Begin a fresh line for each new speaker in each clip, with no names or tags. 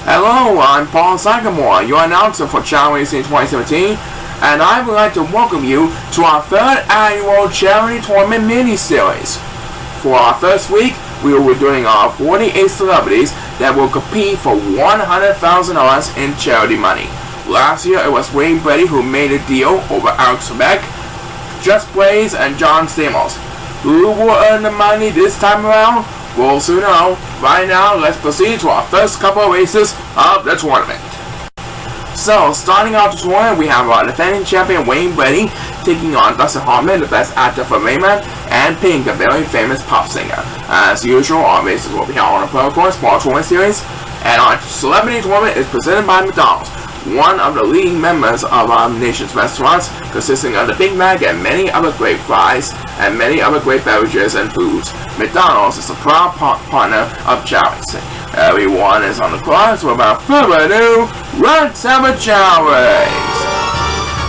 Hello, I'm Paul Sagamore, your announcer for Chao in 2017, and I would like to welcome you to our third annual charity tournament mini-series. For our first week, we will be doing our 48 celebrities that will compete for $100,000 in charity money. Last year, it was Wayne Brady who made a deal over Alex Trebek, Just Blaze, and John Stamos. Who will earn the money this time around? We'll soon know. Right now, let's proceed to our first couple of races of the tournament. So, starting out the tournament, we have our defending champion Wayne Brady taking on Dustin Hoffman, the best actor for Rayman, and Pink, a very famous pop singer. As usual, our races will be held on a pro course for our tournament series, and our celebrity tournament is presented by McDonald's, one of the leading members of our nation's restaurants, consisting of the Big Mac and many other great fries and many other great beverages and foods. McDonald's is a proud partner of charities. Everyone is on the clock, so without further ado, let's have a Chao race.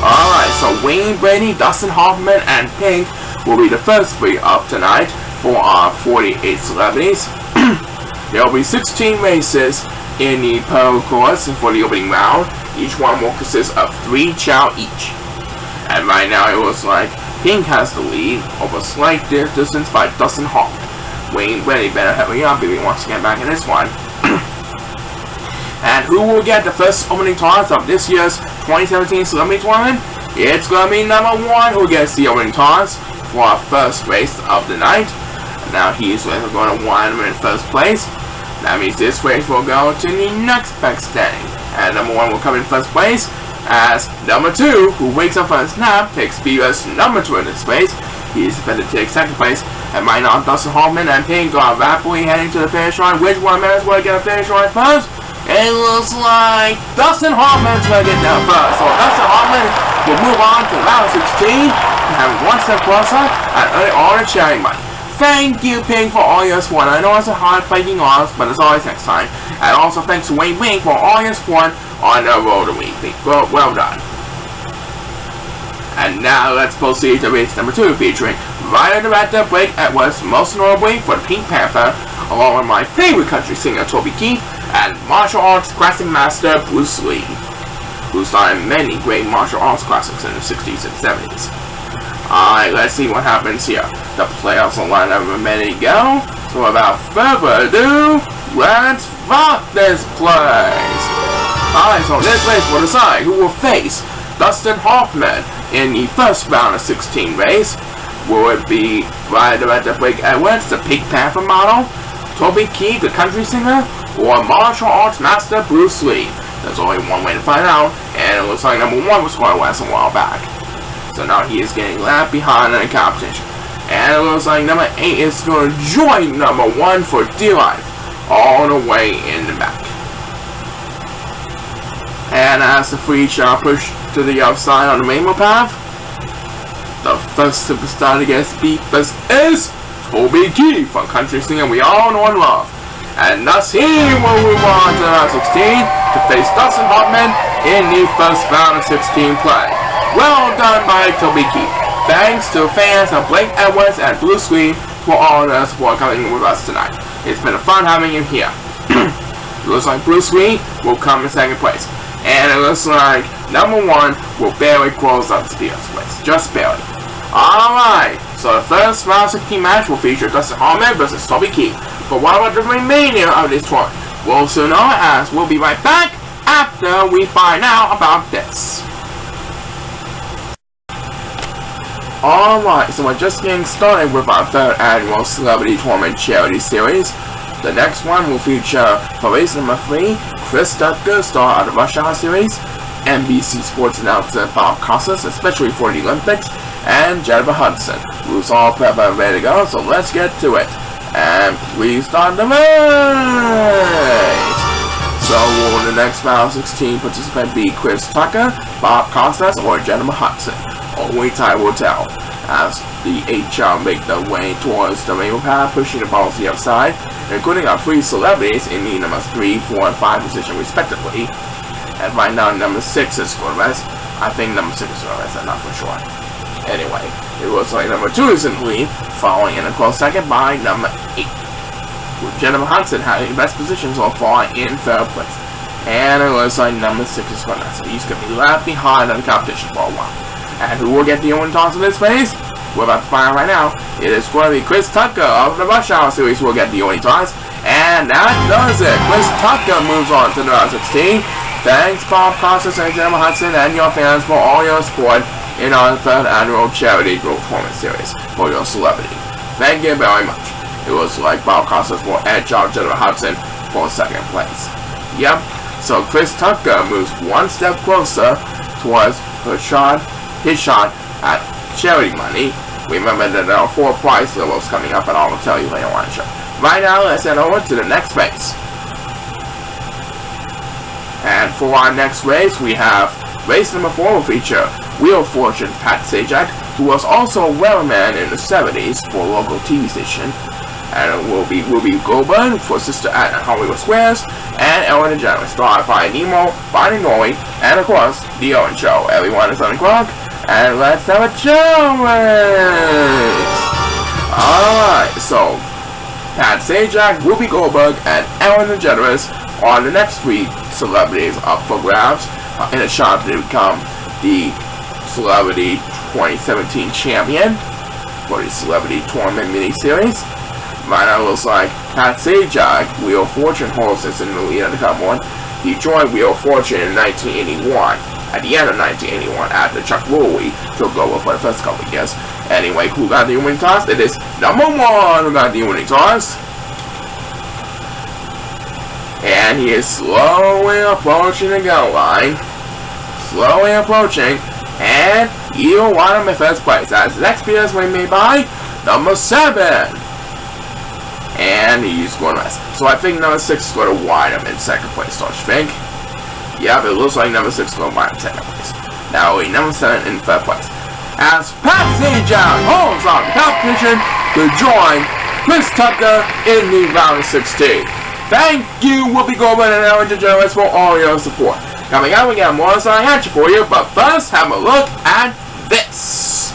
Alright, so Wayne Brady, Dustin Hoffman, and Pink will be the first three up tonight for our 48 celebrities. There will be 16 races in the pro course for the opening round. Each one will consist of 3 Chao each. And right now it looks like Pink has the lead over a slight distance by Dustin Hoffman. Wayne Brady better hurry up if he wants to get back in this one. And who will get the first opening toss of this year's 2017 Celebrity Tournament? It's going to be number 1 who gets the opening toss for our first race of the night. Now he's going to wind him in first place. That means this race will go to the next best standing. And number 1 will come in first place, as number 2, who wakes up from his nap, picks Beaver's number 2 in this race. He is expected to take second place, and right now Dustin Hoffman and Pink are rapidly heading to the finish line. Which one may as well get a finish line first? It looks like Dustin Hoffman's going to get there first. So Dustin Hoffman will move on to round 16 and have one step closer and earn all the charity money. Thank you, Pink, for all your support. I know it's a hard fighting odds, but it's always next time. And also thanks to Wayne Wing for all your support on the road to week. Well done. And now let's proceed to race number 2, featuring Ryder Director Blake Edwards, most notably for the Pink Panther, along with my favorite country singer Toby Keith, and martial arts classic master Bruce Lee, who starred in many great martial arts classics in the 60s and 70s. Alright, let's see what happens here. The playoffs will line up a minute ago, so without further ado, let's rock this place! Alright, so this race will decide who will face Dustin Hoffman in the first round of 16 race. Will it be Ryder Director Blake Edwards, the Pink Panther model, Toby Keith, the country singer, or martial arts master Bruce Lee? There's only one way to find out, and it looks like number 1 was quite a while back. So now he is getting left behind in the competition. And it looks like number 8 is going to join number 1 for dear life, all the way in the back. And as the free shall push to the outside on the rainbow path, the first superstar to get speed first is Toby Keith, a country singer we all know and love. And thus he will move on to round 16 to face Dustin Hoffman in the first round of 16 play. Well done by Toby Keith. Thanks to fans of Blake Edwards and Bruce Lee for all their support coming with us tonight. It's been a fun having him here. It looks like Bruce Lee will come in second place. And it looks like number 1 will barely close up Spears' place. Just barely. Alright, so the first round 16 match will feature Dustin Hoffman versus Toby Keith. But what about the remainder of this tournament? We'll soon know, as we'll be right back after we find out about this. Alright, so we're just getting started with our third annual Celebrity Tournament Charity Series. The next one will feature, for race number 3, Chris Ducker, star of the Rush Hour series, NBC Sports announcer Bob Costas, especially for the Olympics, and Jennifer Hudson, who's all prepped and ready to go, so let's get to it. And please start the race! So will the next round 16 participant be Chris Tucker, Bob Costas, or Jennifer Hudson? Only time will tell, as the 8 shall make their way towards the rainbow path, pushing the balls to the outside, including our 3 celebrities in the numbers 3, 4, and 5 position respectively. And right now number 6 is going to rest. I think number 6 is going to rest, I'm not for sure. Anyway, it looks like number 2 is in the lead, following in a close second by number 8. With Jennifer Hudson having the best position so far in third place. And it looks like number 6 is going to. So he's going to be left behind in the competition for a while. And who will get the only toss in this phase? We're about to find out right now. It is going to be Chris Tucker of the Rush Hour series who will get the only toss. And that does it. Chris Tucker moves on to the round 16. Thanks Bob Costas and Jeremy Hudson and your fans for all your support in our 3rd annual charity group tournament series for your celebrity. Thank you very much. It was like Bob Costas for Ed Chao, Jennifer Hudson for 2nd place. Yep. So Chris Tucker moves one step closer towards his shot at charity money. Remember that there are 4 prize levels coming up, and I will tell you later on the show. Right now, let's head over to the next race. And for our next race, we have race number 4 will feature Wheel of Fortune Pat Sajak, who was also a weatherman in the 70s for a local TV station. And it will be Goldberg for Sister Act at Hollywood Squares, and Ellen DeGeneres, starred by Nemo, Bonnie Norrie, and of course, The Owen Show. Everyone is on the clock, and let's have a show race! Alright, so Pat Sajak, Whoopi Goldberg, and Ellen DeGeneres are the next 3 celebrities up for grabs in a shot to become the Celebrity 2017 champion for the Celebrity Tournament miniseries. Right now it looks like Pat Sajak, Wheel of Fortune host, is in the lead of the Cup 1. He joined Wheel of Fortune in 1981, at the end of 1981, after Chuck Woolley took over for the first couple of years. Anyway, who got the winning toss? It is number 1 who got the winning toss. And he is slowly approaching the goal line. Slowly approaching. And he'll wind up in 1st place. As the next appearance was made by number 7. And he's going to rest. So I think number 6 is going to wind up in 2nd place, don't you think? Yep, it looks like number 6 is going to wind up in 2nd place. Now we number 7 in 3rd place. As Pat Sajak holds on the competition to join Chris Tucker in the round of 16. Thank you, Whoopi Goldberg and Ellen DeGeneres, for all your support. Coming up, we got more sign action for you, but first, have a look at this.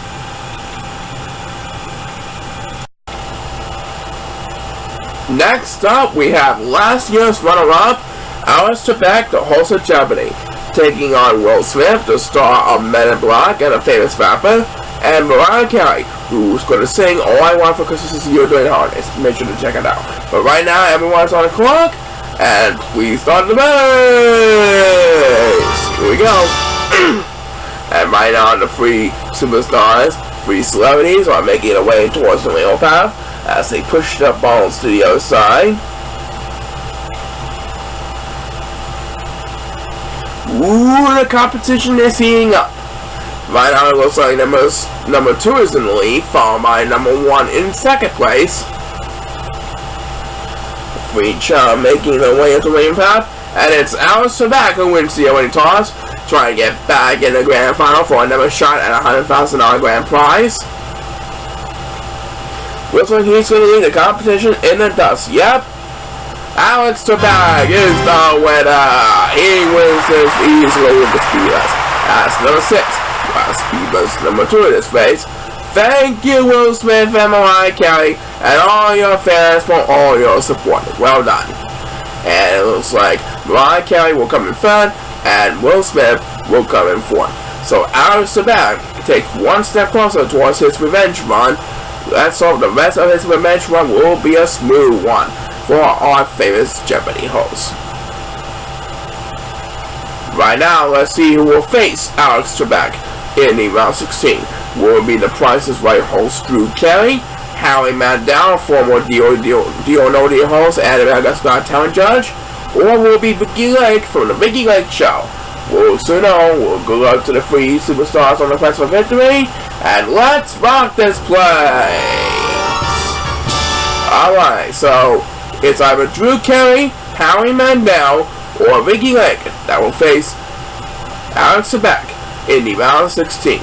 Next up, we have last year's runner-up, Alice Trebek, the host of Jeopardy, taking on Will Smith, the star of Men in Black and a famous rapper, and Mariah Carey, who's going to sing All I Want for Christmas Is You during the holidays. Make sure to check it out. But right now, everyone's on the clock, and we start the race. Here we go. And right now, the 3 superstars, 3 celebrities, are making their way towards the rail path as they push their balls to the other side. Ooh, the competition is heating up. Right now it looks like number 2 is in the lead, followed by number 1 in 2nd place. The 3 Chao making their way into the rain path, and it's Alice Trebek who wins the winning toss, trying to get back in the grand final for another shot at a $100,000 grand prize. Looks like he's going to lead the competition in the dust. Yep, Alex Trebek is the winner. He wins this easily with the Speedless. That's number 6. Speedless number 2 in this race. Thank you, Will Smith and Mariah Carey, and all your fans for all your support. Well done. And it looks like Mariah Carey will come in 3rd, and Will Smith will come in 4th. So Alex Trebek takes one step closer towards his revenge run. Let's hope the rest of his revenge run will be a smooth one for our famous Jeopardy host. Right now, let's see who will face Alex Trebek in the round 16. Will it be the Price is Right host Drew Carey, Howie Mandel, former Do Know the host and America's Got Talent judge, or will it be Vicky Lake from the Vicky Lake Show? We'll soon know. We'll go up to the 3 superstars on the quest for victory, and let's rock this place! Alright, so it's either Drew Carey, Howie Mandel, or Vicky Lake that will face Alex Trebek in the round 16.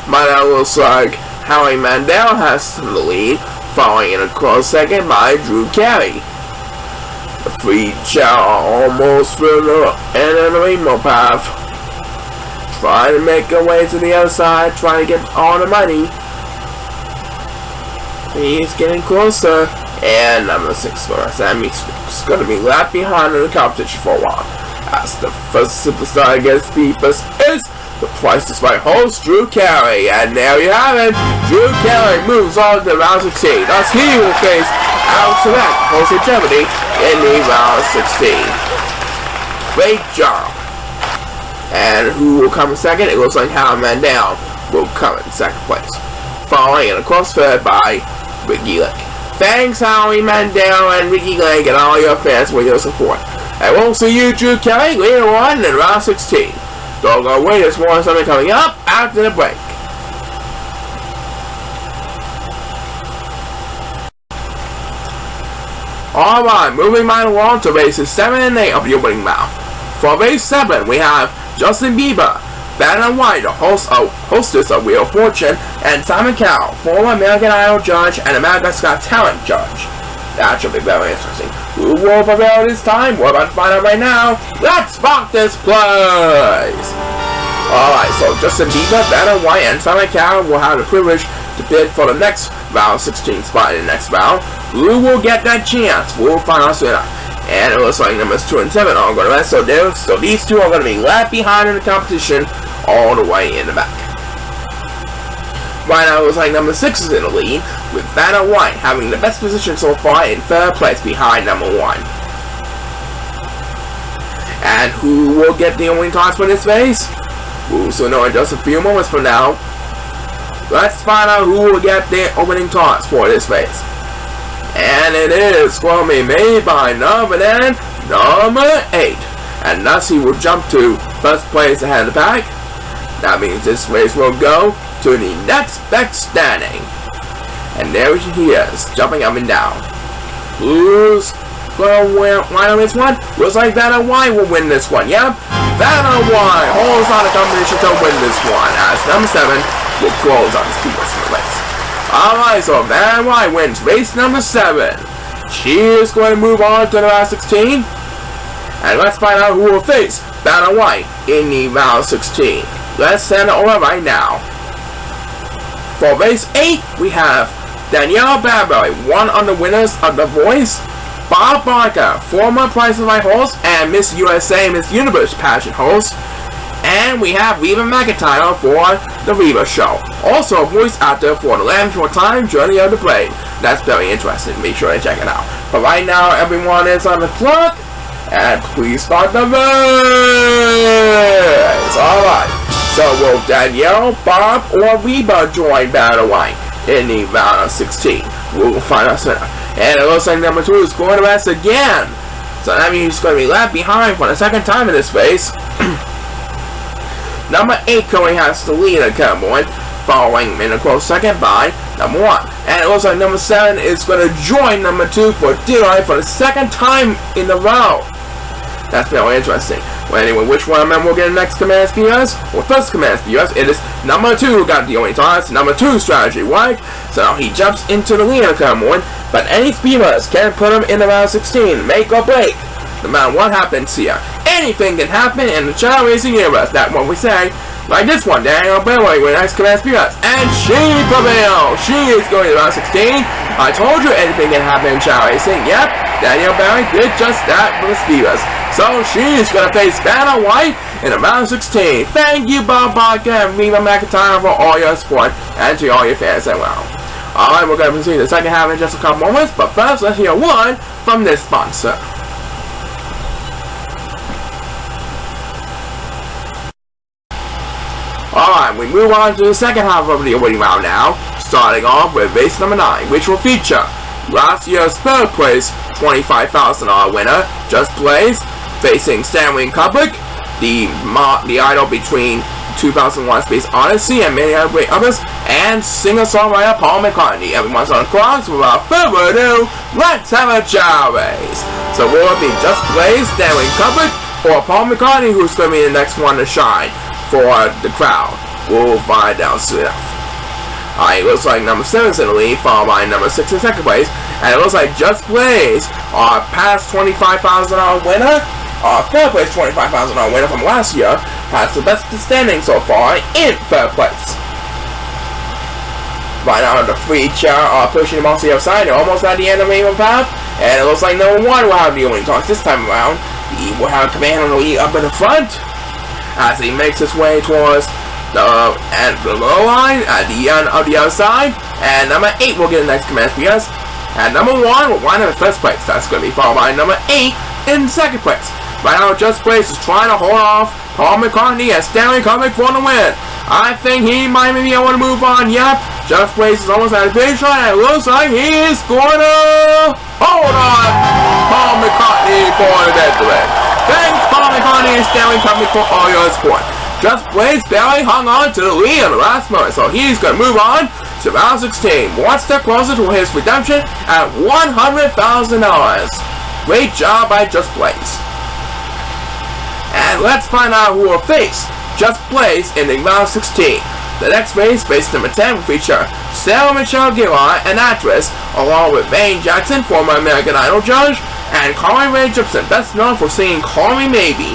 Right now looks like Howie Mandel has the lead, following in a close second by Drew Carey. The 3 Chao are almost through the end of the rainbow path, trying to make their way to the other side, trying to get all the money. He's getting closer, And number 6 for us. That means it's going to be left behind in the competition for a while. As the first superstar against Beepus is the Price is Right host, Drew Carey. And there you have it. Drew Carey moves on to round 16. Thus he will face Alex Select, host of Jeopardy, in the round 16. Great job. And who will come in second? It looks like Howard Mandel will come in second place. Following, and of course third by Ricky Lake. Thanks, Howie Mandel and Ricky Lake and all your fans for your support. And we'll see you, Drew Kelly, later on in round 16. Don't go away, there's more something coming up after the break. Alright, moving right along to races 7 and 8 of the opening round. For race 7, we have Justin Bieber, Banner White, the hostess of Wheel of Fortune, and Simon Cowell, former American Idol judge and America's Got Talent judge. That should be very interesting. Who will prevail this time? We're about to find out right now. Let's spark this place! Alright, so Justin Bieber, Banner White, and Simon Cowell will have the privilege to bid for the next round 16 spot in the next round. Who will get that chance? We'll find out soon enough. And it looks like numbers 2 and 7 are going to rest. So these two are going to be left behind in the competition all the way in the back. Right now it looks like number 6 is in the lead, with Vanna White having the best position so far in third place behind number 1. And who will get the opening toss for this race? We'll soon know in just a few moments from now. Let's find out who will get the opening toss for this race. And it is going to be made by number 8. And thus he will jump to first place ahead of the pack. That means this race will go to the next best standing. And there he is, jumping up and down. Who's going to win this one? Looks like Vanna White will win this one. Yep, Vanna White holds on the competition to win this one, as number 7 will close on his people in the race. Alright, so Vanna White wins race number 7. She is going to move on to the round 16. And let's find out who will face Vanna White in the round 16. Let's send it over right now. For race 8, we have Danielle Bradbury, one of the winners of The Voice, Bob Barker, former Price is Right host and Miss USA, Miss Universe pageant host, and we have Reba McEntire for The Reba Show, also a voice actor for The Land Short Time, Journey of the Brave. That's very interesting, make sure to check it out. But right now, everyone is on the clock, and please start the race! Alright. So will Danielle, Bob, or Reba join Vanna White in the round of 16? We'll find out soon. And it looks like number 2 is going to rest again. So that means he's going to be left behind for the second time in this race. Number 8 currently has the lead at Cowboy, following in a close second by number 1. And it looks like number 7 is going to join number 2 for Delight for the second time in the row. That's very interesting. Well, anyway, which one of them will get the next command SPS? Well, first command SPS, it is number 2 who got the only toss. Number 2 strategy, right? So he jumps into the lead of Cowboy, but any speeders can put him in the round 16, make or break. No matter what happens here, anything can happen in the Chao Racing universe. That's what we say. Like this one, Danielle Bradbury with next command SPS, and she prevails. She is going to round 16. I told you anything can happen in Chao Racing. Yep, Danielle Bradbury did just that with the speeders. So she's going to face Vanna White in the round 16. Thank you, Bob Barker and Reba McEntire, for all your support, and to all your fans as well. Alright, we're going to proceed to the second half in just a couple moments, but first let's hear one from this sponsor. Alright, we move on to the second half of the opening round now, starting off with race number 9, which will feature last year's third place $25,000 winner, Just Blaze, facing Stanley Kubrick, the idol between 2001 Space Odyssey and many other great others, and singer-songwriter Paul McCartney. Everyone's on the clock, so without further ado, let's have a Chao race. So will it be Just Blaze, Stanley Kubrick, or Paul McCartney who's going to be the next one to shine for the crowd? We'll find out soon enough. It looks like number 7 is in the lead, followed by number 6 in second place. And it looks like Just Blaze, our past $25,000 winner, our third place $25,000 winner from last year, has the best standing so far in third place. Right now, the three Chao are pushing him off the other side. They're almost at the end of the main path. And it looks like number 1 will have the only toss this time around. He will have command on the lead up in the front as he makes his way towards the low line at the end of the other side. And number 8 will get the next command because and number 1 will wind up in first place. That's going to be followed by number 8 in second place. Right now, Just Blaze is trying to hold off Paul McCartney and Stanley Kubrick for the win. I think he might be able to move on. Yep, Just Blaze is almost at the finish line, and it looks like he is going to hold on Paul McCartney for the victory. Thanks, Paul McCartney and Stanley Kubrick for all your support. Just Blaze barely hung on to the lead at the last moment, so he's going to move on to round 16. One step closer to his redemption at $100,000. Great job by Just Blaze. And let's find out who will face Just Blaze in the round 16. The next race number 10 will feature Sarah Michelle Gellar, an actress, along with Wayne Jackson, former American Idol judge, and Carly Rae Jepsen, best known for singing Call Me Maybe,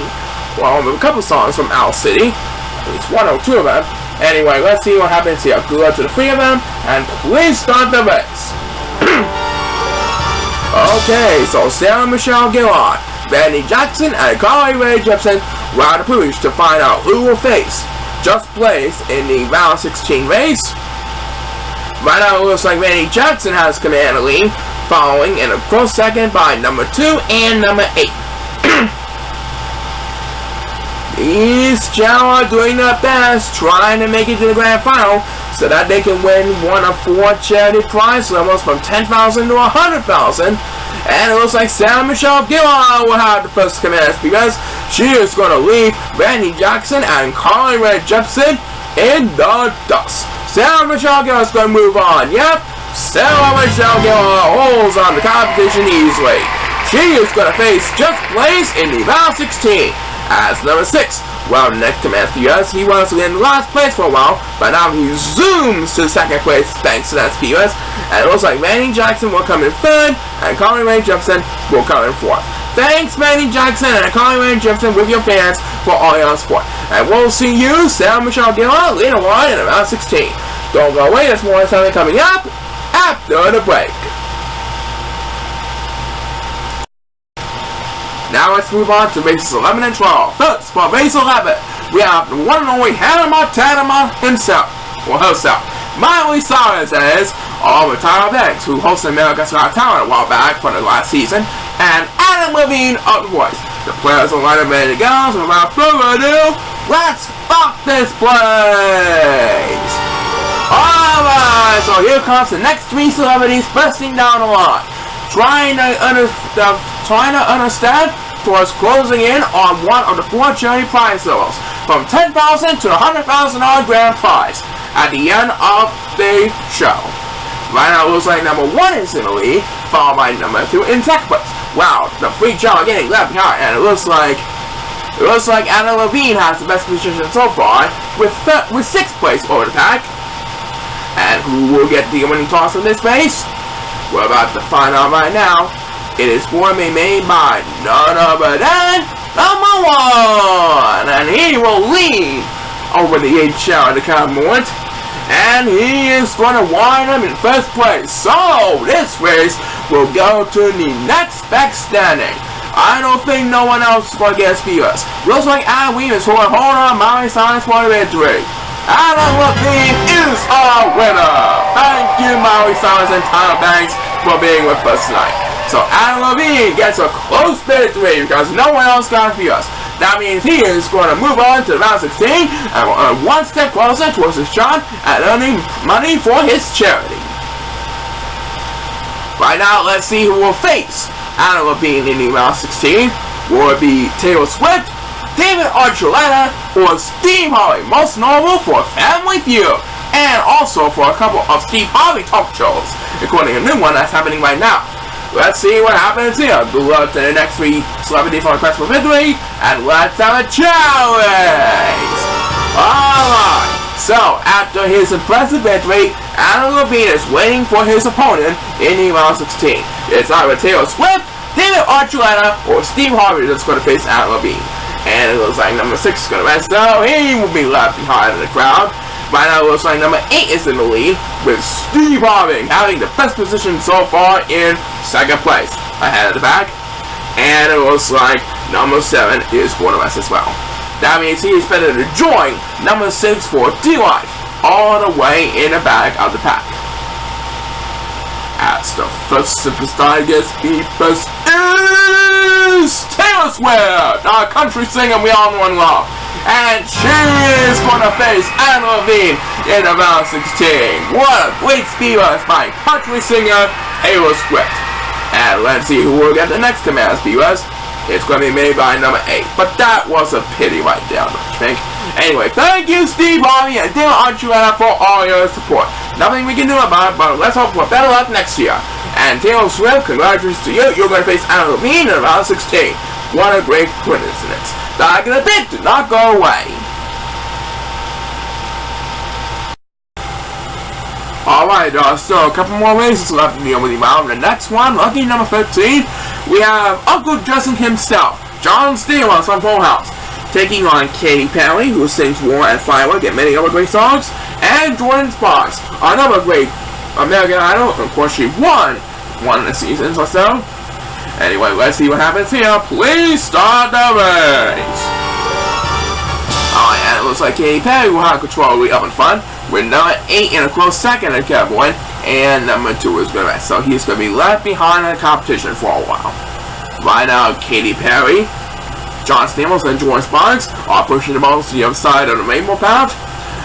along with a couple songs from Owl City, at least 1 or 2 of them. Anyway, let's see what happens here. Good luck to the 3 of them, and please start the race. Okay, so Sarah Michelle Gellar, Wayne Jackson, and Carly Rae Jepsen round the push to find out who will face Just Blaze in the round 16 race. Right now, it looks like Wayne Jackson has command of the lead, following in a close second by number 2 and number 8. These Chao are doing their best, trying to make it to the grand final so that they can win one of 4 charity prize levels from $10,000 to $100,000. And it looks like Sarah Michelle Gellar will have the first command because she is going to leave Wayne Jackson and Carly Rae Jepsen in the dust. Sarah Michelle Gellar is going to move on. Yep, Sarah Michelle Gellar holds on the competition easily. She is going to face Just Blaze in the round 16 as number 6. Well, next command because he was in last place for a while, but now he zooms to second place thanks to that POS. And it looks like Wayne Jackson will come in 3rd, and Carly Rae Jepsen will come in 4th. Thanks, Wayne Jackson and Carly Rae Jepsen, with your fans for all your support. And we'll see you, Sarah Michelle Gellar, later on in around 16. Don't go away, there's more something coming up after the break. Now let's move on to races 11 and 12. First, for race 11, we have the one and only Hannah Montana himself, or herself, Miley Cyrus, along with Tyler Banks, who hosted America's Got Talent a while back for the last season, and Adam Levine of The Voice. The players are lined up ready to go, so without further ado, let's rock this place! Alright, so here comes the next 3 celebrities bursting down the line, trying to understand towards closing in on one of the 4 charity prize levels, from $10,000 to the $100,000 grand prize at the end of the show. Right now, it looks like number 1 is in the lead, followed by number 2 in second place. Wow, the 3 Chao are getting left behind, and it looks like Anna Levine has the best position so far, with 6th place over the pack. And who will get the winning toss in this race? We're about to find out right now. It is going to be made by none other than number 1, and he will lead over the 8 Chao at the count moment, and he is going to wind up in 1st place. So this race will go to the next best standing. I don't think no one else is going to get us. Looks like Adam Levine is going to hold on Miley Cyrus for the victory. Adam Levine is our winner. Thank you, Miley Cyrus and Tyler Banks, for being with us tonight. So Adam Levine gets a close victory because no one else got to beat us. That means he is going to move on to round 16 and one step closer towards his shot at earning money for his charity. Right now, let's see who will face Adam Levine in the round 16. Will it be Taylor Swift, David Archuleta, or Steve Harvey, most notable for Family Feud, and also for a couple of Steve Harvey talk shows, including a new one that's happening right now. Let's see what happens here. Good luck to the next 3 celebrities on the quest for victory, and let's have a challenge! Alright, so after his impressive victory, Adam Levine is waiting for his opponent in the round 16. It's either Taylor Swift, David Archuleta, or Steve Harvey that's going to face Adam Levine. And it looks like number 6 is going to rest, so he will be left behind in the crowd. Right now, it looks like number 8 is in the lead, with Steve Harvey having the best position so far in second place, ahead of the back. And it looks like number 7 is going to rest as well. That means he is better to join number 6 for D-Life, all the way in the back of the pack. As the first superstar gets beat first is Taylor Swift, our country singer we all know and love. And she is going to face Anna Levine in round 16. What a great speed rush by country singer Taylor Swift. And let's see who will get the next command speed rush. It's going to be made by number 8. But that was a pity right there, don't you think? Anyway, thank you, Steve Harvey and Dale Archuleta, for all your support. Nothing we can do about it, but let's hope for better luck next year. And Taylor Swift, congratulations to you. You're going to face Anna Levine in round 16. What a great coincidence. That a bit did not go away. Alright, so a couple more races left in the opening round. The next one, lucky number 15, we have Uncle Justin himself, John Stamos on Full House, taking on Katy Perry, who sings War and Firework and many other great songs, and Jordan Sparks, another great American Idol. Of course, she won one of the seasons or so. Anyway, let's see what happens here. Please start the race. Alright, and it looks like Katy Perry will have control of the front, with number 8 in a close second at Cowboy, and number 2 is going to rest. So he's going to be left behind in the competition for a while. Right now, Katy Perry, John Stamos, and Jordan Sparks are pushing the ball to the other side of the rainbow path.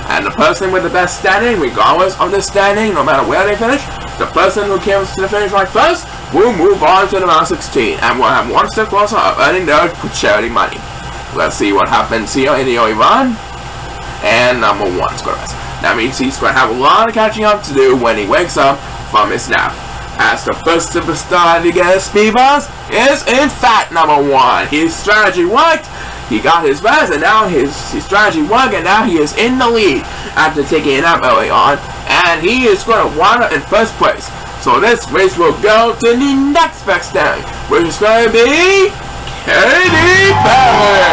And the person with the best standing, regardless of the standing, no matter where they finish, the person who comes to the finish line first will move on to the round 16, and will have one step closer of earning their charity money. Let's see what happens here in the early run. And number 1 is going to rest. That means he's going to have a lot of catching up to do when he wakes up from his nap. As the first superstar to get a speed bus is in fact number 1. His strategy worked. He got his rest, and now his strategy worked, and now he is in the lead after taking it up early on. And he is going to wind up in first place. So this race will go to the next best thing, which is going to be Katy Perry.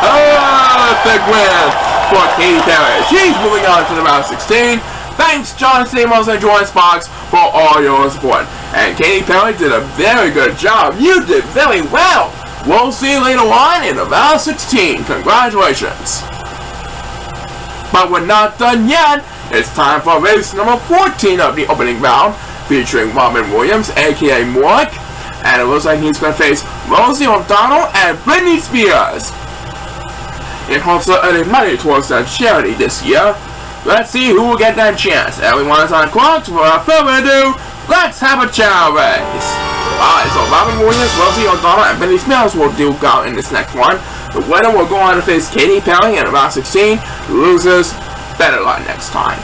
A perfect win for Katy Perry. She's moving on to the round 16. Thanks, John Stamos and Jordan Sparks, for all your support. And Katy Perry did a very good job. You did very well. We'll see you later on in the round 16. Congratulations. But we're not done yet. It's time for race number 14 of the opening round, featuring Robin Williams, aka Mork. And it looks like he's going to face Rosie O'Donnell and Britney Spears in hopes of earning money towards their charity this year. Let's see who will get that chance. Everyone is on the clock. Without further ado, let's have a Chao race. Alright, so Robin Williams, Rosie O'Donnell, and Britney Spears will duke out in this next one. The winner will go on to face Katy Perry in round 16. Losers, better luck next time.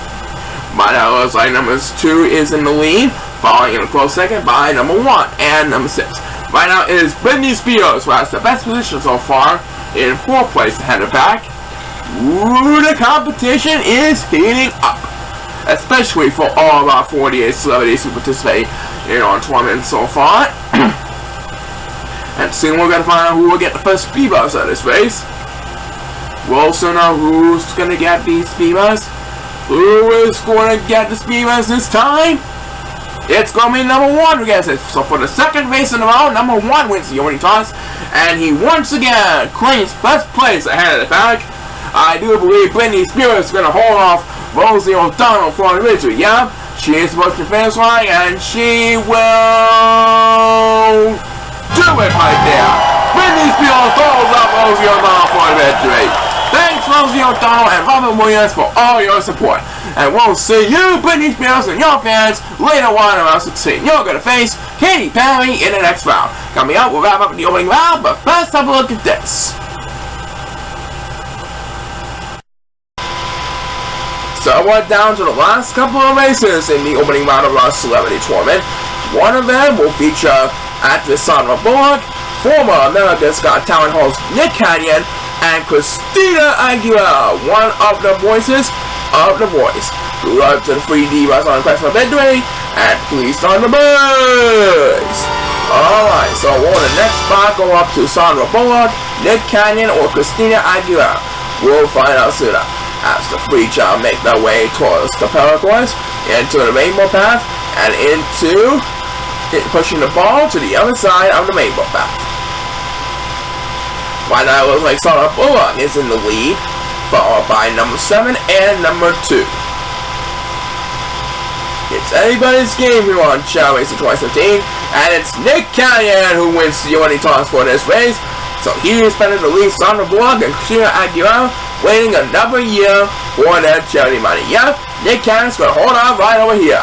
Right now, it looks like number 2 is in the lead, following in a close second by number 1 and number 6. Right now, it is Britney Spears who has the best position so far, in 4th place ahead of back. Ooh, the competition is heating up, especially for all of our 48 celebrities who participate in our tournament so far. And soon we're going to find out who will get the first speed bus of this race. We'll also know who's going to get these speed bus. Who is going to get the speed bus this time? It's going to be number 1 who gets it. So for the second race in a row, number 1 wins the opening toss, and he once again claims first place ahead of the pack. I do believe Britney Spears is going to hold off Rosie O'Donnell for the victory. Yeah, she is supposed to finish line, and she will do it right there. Britney Spears throws up Rosie O'Donnell for the victory. Thanks, Rosie O'Donnell and Robin Williams, for all your support. And we'll see you, Britney Spears, and your fans later on around 16. You're going to face Katy Perry in the next round. Coming up, we'll wrap up the opening round, but first have a look at this. So we're down to the last couple of races in the opening round of our celebrity tournament. One of them will feature actress Sandra Bullock, former America's Got Talent host Nick Canyon, and Christina Aguilera, one of the voices of The Voice. Good luck to the 3D Rise on Quest for Victory, and please on the birds. Alright, so will the next spot go up to Sandra Bullock, Nick Canyon, or Christina Aguilera? We'll find out soon enough. as the three Chao make their way towards the turquoise, into the rainbow path, and into pushing the ball to the other side of the rainbow path. Right now it looks like Summer Bullock is in the lead, followed by number 7 and number 2. It's anybody's game here on Chao Racing 2015, and it's Nick Canyon who wins the only toss for this race. So he is better to lead Summer Bullock and Christina Aguilera, waiting another year for that charity money. Yep, Nick Canyon's gonna hold on right over here.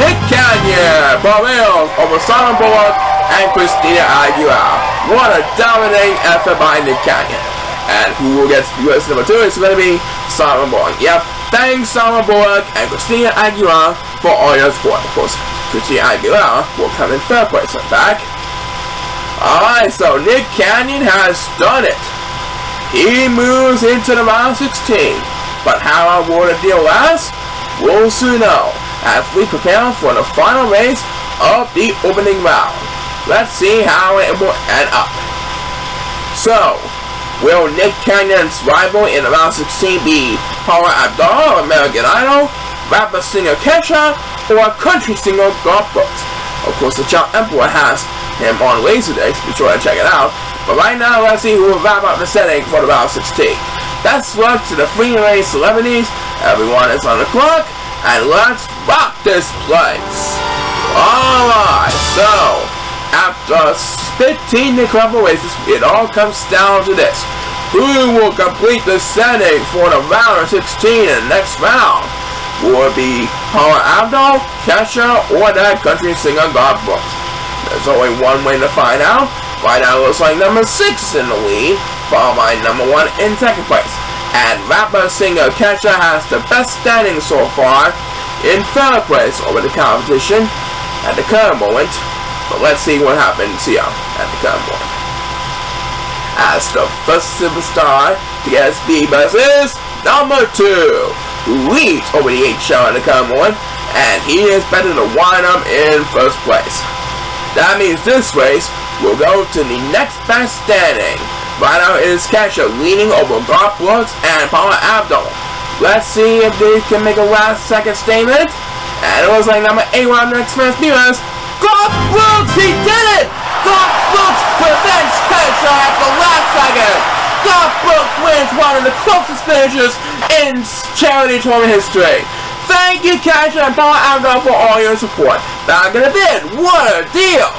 Nick Canyon prevails over Summer Bullock and Christina Aguilera. What a dominating effort by Nick Canyon. And who gets US number 2 is going to be Summer Bullock. Yep, thanks Summer Bullock and Christina Aguilera for all your support. Of course, Christina Aguilera will come in third place right back. Alright, so Nick Canyon has done it. He moves into the round 16. But how will the deal last? We'll soon know as we prepare for the final race of the opening round. Let's see how it will end up. So, will Nick Canyon's rival in the round 16 be Paula Abdul of American Idol, rapper singer Kesha, or country singer Garth Brooks? Of course, the Chao Emperor has him on Laserdisc, be sure to check it out. But right now, let's see who will wrap up the setting for the round 16. Best luck to the free race celebrities. Everyone is on the clock, and let's rock this place. Alright, so after 15 incredible races, it all comes down to this. Who will complete the setting for the round of 16 in the next round? Will it be Paula Abdul, Kesha, or that country singer Garth Brooks? There's only one way to find out. Right now it looks like number 6 is in the lead, followed by number 1 in second place. And rapper singer Kesha has the best standing so far in third place over the competition at the current moment. But let's see what happens here at the current moment. As the first superstar to get speed bus is number 2, who leads over the 8 show in the current moment, and he is better to wind up in first place. That means this race will go to the next best standing. Right now it is Kesha leading over Garth Brooks and Paula Abdul. Let's see if they can make a last second statement. And it looks like number 8 will have the next first viewers. Garth Brooks, he did it! Garth Brooks prevents Kesha at the last second. Garth Brooks wins one of the closest finishes in charity tournament history. Thank you, Kesha and Paula Abdul, for all your support. Back in a bit, what a deal!